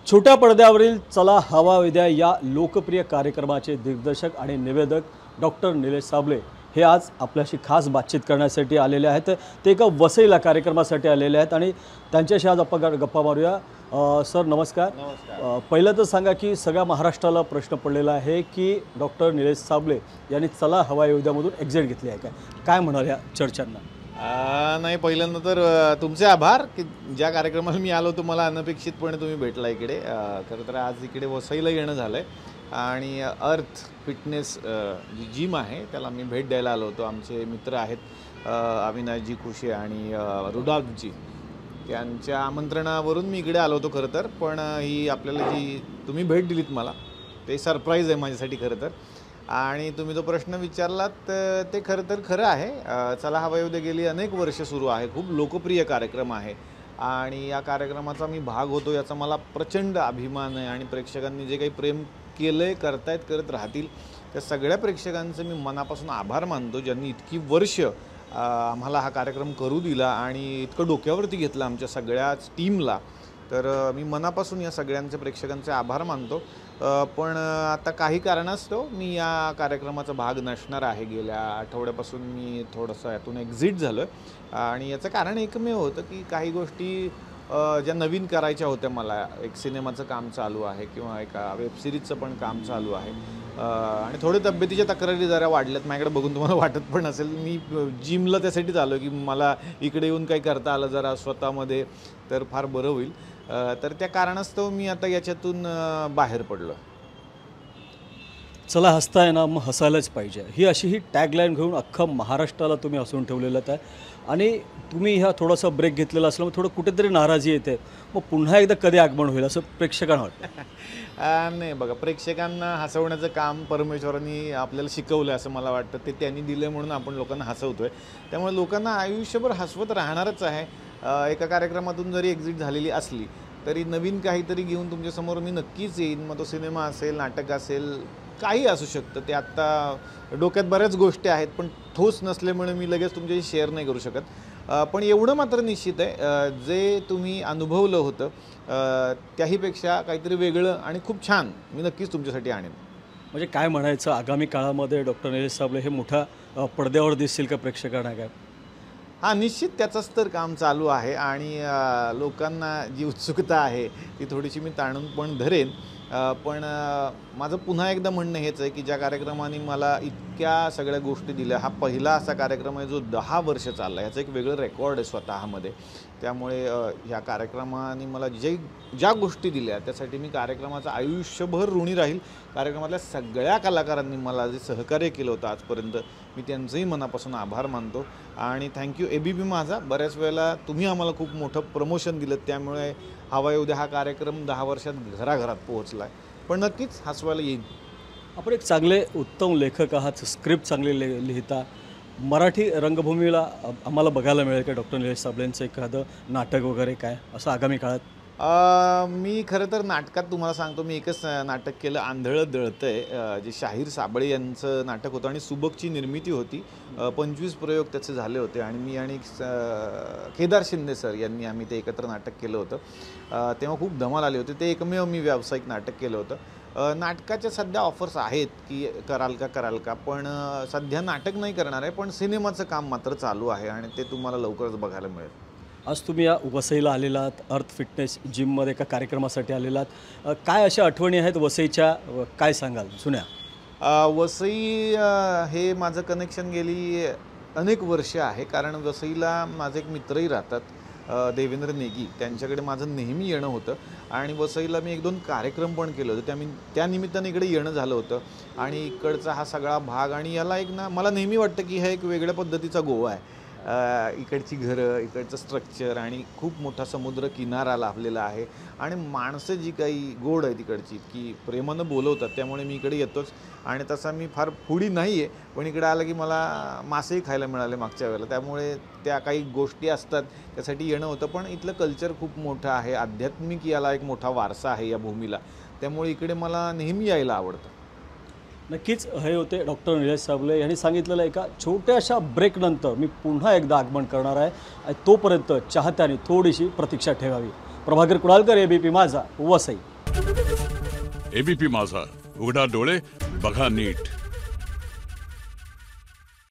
छोट्या पडद्यावरील चला हवा विद्या या लोकप्रिय कार्यक्रमाचे दिग्दर्शक आणि निवेदक डॉक्टर निलेश साबळे हे आज आपल्याशी खास बातचीत करण्यासाठी आलेले आहेत। ते एका वसईला कार्यक्रमासाठी आलेले आहेत आणि त्यांच्याशी आज आपण गप्पा मारूया। सर नमस्कार। पहिलं तर सांगा की सगळ्या महाराष्ट्राला प्रश्न पडलेला आहे की डॉक्टर निलेश साबळे यांनी चला हवा विद्यामधून एक्झिट घेतली आहे काय म्हणाल या चर्चांना? नाही, पहिल्यांदा तर तुमचे आभार की ज्या कार्यक्रमाला मी आलो तुम्हाला अनपेक्षितपणे तुम्ही भेटला इकडे। खरं तर आज इकडे वसईला येणं झालं आहे आणि अर्थ फिटनेस जी जिम आहे त्याला मी भेट द्यायला आलो होतो। आमचे मित्र आहेत अविनाशजी खुशे आणि रुडालजी, त्यांच्या आमंत्रणावरून मी इकडे आलो होतो खरं तर। पण ही आपल्याला जी तुम्ही भेट दिलीत मला ते सरप्राईज आहे माझ्यासाठी खरं तर। आणि तुम्ही जो प्रश्न विचारलात ते खरं आहे। चला हवा येऊ दे गेली अनेक वर्ष सुरू आहे, खूप लोकप्रिय कार्यक्रम आहे आणि या कार्यक्रमाचा मी भाग होतो याचा मला प्रचंड अभिमान आहे। आणि प्रेक्षकांनी जे काही प्रेम केलं आहे, करतायत, करत राहतील त्या सगळ्या प्रेक्षकांचं मी मनापासून आभार मानतो, ज्यांनी इतकी वर्ष आम्हाला हा कार्यक्रम करू दिला आणि इतकं डोक्यावरती घेतलं आमच्या सगळ्याच टीमला। तर मी मनापासून या सगळ्यांचे प्रेक्षकांचे आभार मानतो। पण आता काही कारणास्तव मी या कार्यक्रमाचा भाग नसणार आहे। गेल्या आठवड्यापासून मी थोडंसं यातून एक्झिट झालो आहे आणि याचं कारण एकमेव होतं की काही गोष्टी ज्या नवीन करायच्या होत्या मला। एक सिनेमाचं काम चालू आहे किंवा एका वेबसिरीजचं पण काम चालू आहे आणि थोडे तब्येतीच्या तक्रारी जरा वाढल्यात माझ्याकडे बघून तुम्हाला वाटत पण असेल। मी जिमला त्यासाठीच आलो की मला इकडे येऊन काही करता आलं जरा स्वतःमध्ये तर फार बरं होईल। तर त्या कारणास्तव मी आता याच्यातून बाहेर पडलो। चला हसताय ना मग हसायलाच पाहिजे, ही टॅगलाईन घेऊन अख्खं महाराष्ट्राला तुम्ही हसवून ठेवलेलं आहे आणि तुम्ही ह्या थोडासा ब्रेक घेतलेला असल्यामुळे थोडं कुठेतरी नाराजी येते। मग पुन्हा एकदा कधी आगमन होईल असं प्रेक्षकांना वाटतं? नाही बघा, प्रेक्षकांना हसवण्याचं काम परमेश्वरांनी आपल्याला शिकवलं असं मला वाटतं। ते त्यांनी दिलं म्हणून आपण लोकांना हसवतोय, त्यामुळे लोकांना आयुष्यभर हसवत राहणारच आहे। एका कार्यक्रमातून जरी एक्झिट झालेली असली तरी नवीन काहीतरी घेऊन तुमच्यासमोर मी नक्कीच येईन। मग तो सिनेमा असेल, नाटक असेल, काही असू शकतं। ते आत्ता डोक्यात बऱ्याच गोष्टी आहेत पण ठोस नसल्यामुळे मी लगेच तुमच्याशी शेअर नाही करू शकत। पण एवढं मात्र निश्चित आहे जे तुम्ही अनुभवलं होतं त्याहीपेक्षा काहीतरी वेगळं आणि खूप छान मी नक्कीच तुमच्यासाठी आणेन। म्हणजे काय म्हणायचं, आगामी काळामध्ये डॉक्टर निलेश साबळे हे मोठ्या पडद्यावर दिसतील का प्रेक्षकांना काय? हां, निश्चित त्याचंच तर काम चालू आहे आणि लोकांना जी उत्सुकता आहे ती थोडीशी मी ताणून पण धरेन। पण माझं पुन्हा एकदा म्हणणं हेच आहे की ज्या कार्यक्रमाने मला इतक्या सगळ्या गोष्टी दिल्या, हा पहिला असा कार्यक्रम आहे जो 10 वर्ष चालला आहे। ह्याचं एक वेगळं रेकॉर्ड आहे स्वतःमध्ये। त्यामुळे ह्या कार्यक्रमाने मला ज्या गोष्टी दिल्या त्यासाठी मी कार्यक्रमाचं आयुष्यभर ऋणी राहील। कार्यक्रमातल्या सगळ्या कलाकारांनी मला जे सहकार्य केलं होतं आजपर्यंत मी त्यांचंही मनापासून आभार मानतो आणि थँक्यू ABP माझा। बऱ्याच वेळेला तुम्ही आम्हाला खूप मोठं प्रमोशन दिलं, त्यामुळे हवा येऊ द्या हा कार्यक्रम 10 वर्षात घराघरात पोहोचला आहे। पण नक्कीच हसवायला येईल। आपण एक चांगले उत्तम लेखक आहात, स्क्रिप्ट चांगले लिहिता। मराठी रंगभूमीला आम्हाला बघायला मिळेल का डॉक्टर निलेश साबळेंचं एखादं नाटक वगैरे काय असं आगामी काळात? मी खरं तर नाटकात तुम्हाला सांगतो, मी एकच नाटक केलं, आंधळं दळतंय, जे शाहीर साबळे यांचं नाटक होतं आणि सुबकची निर्मिती होती। 25 प्रयोग त्याचे झाले होते आणि मी आणि केदार शिंदे सर यांनी आम्ही ते एकत्र नाटक केलं होतं। तेव्हा खूप धमाल आली होती। ते एकमेव मी व्यावसायिक नाटक केलं होतं। नाटकाच्या सध्या ऑफर्स आहेत की कराल का, पण सध्या नाटक नाही करणार आहे, पण सिनेमाचं काम मात्र चालू आहे आणि ते तुम्हाला लवकरच बघायला मिळेल। आज तुम्ही या वसईला आलेलात, अर्थ फिटनेस जिममध्ये एका कार्यक्रमासाठी आलेलात, काय अशा आठवणी आहेत वसईच्या, काय सांगाल जुन्या? वसई हे माझं कनेक्शन गेली अनेक वर्ष आहे, कारण वसईला माझे एक मित्रही राहतात देवेंद्र नेगी, त्यांच्याकडे माझं नेहमी येणं होतं आणि वसईला मी 1-2 कार्यक्रम पण केले होते। त्या निमित्ताने इकडे येणं झालं होतं आणि इकडचा हा सगळा भाग आणि याला एक ना मला नेहमी वाटतं की हा एक वेगळ्या पद्धतीचा गोवा आहे। इकडची घरं, इकडचं स्ट्रक्चर आणि खूप मोठा समुद्र किनारा लाभलेला आहे आणि माणसं जी काही गोड आहे तिकडची की प्रेमानं बोलवतात, त्यामुळे मी इकडे येतोच। आणि तसा मी फार फूडी नाही आहे, पण इकडे आलं की मला मासेही खायला मिळाले मागच्या वेळेला, त्यामुळे त्या काही गोष्टी असतात त्यासाठी येणं होतं। पण इथलं कल्चर खूप मोठं आहे, आध्यात्मिक याला एक मोठा वारसा आहे या भूमीला, त्यामुळे इकडे मला नेहमी यायला आवडतं। नक्कीच हे होते डॉक्टर निलेश साबळे यांनी सांगितलेलं एका छोट्याशा ब्रेकनंतर मी पुन्हा एकदा आगमन करणार आहे आणि तोपर्यंत चाहत्यांनी थोडीशी प्रतीक्षा ठेवावी। प्रभाकर कुडालकर, ABP माझा, वसई। एबीपी माझा, उघडा डोळे बघा नीट.